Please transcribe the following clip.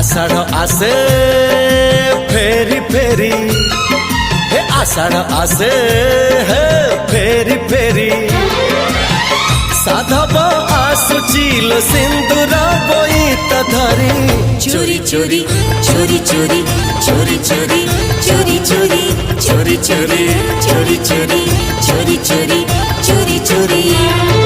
आषाढ़ आसे फेरी फेरी हे आषाढ़ आसे हे फेरी फेरी साधब आसुचिल सिंदूर बोईत धरी चोरी चोरी चोरी चोरी चोरी चोरी चोरी चोरी चोरी चोरी चोरी चोरी चोरी चोरी चोरी चोरी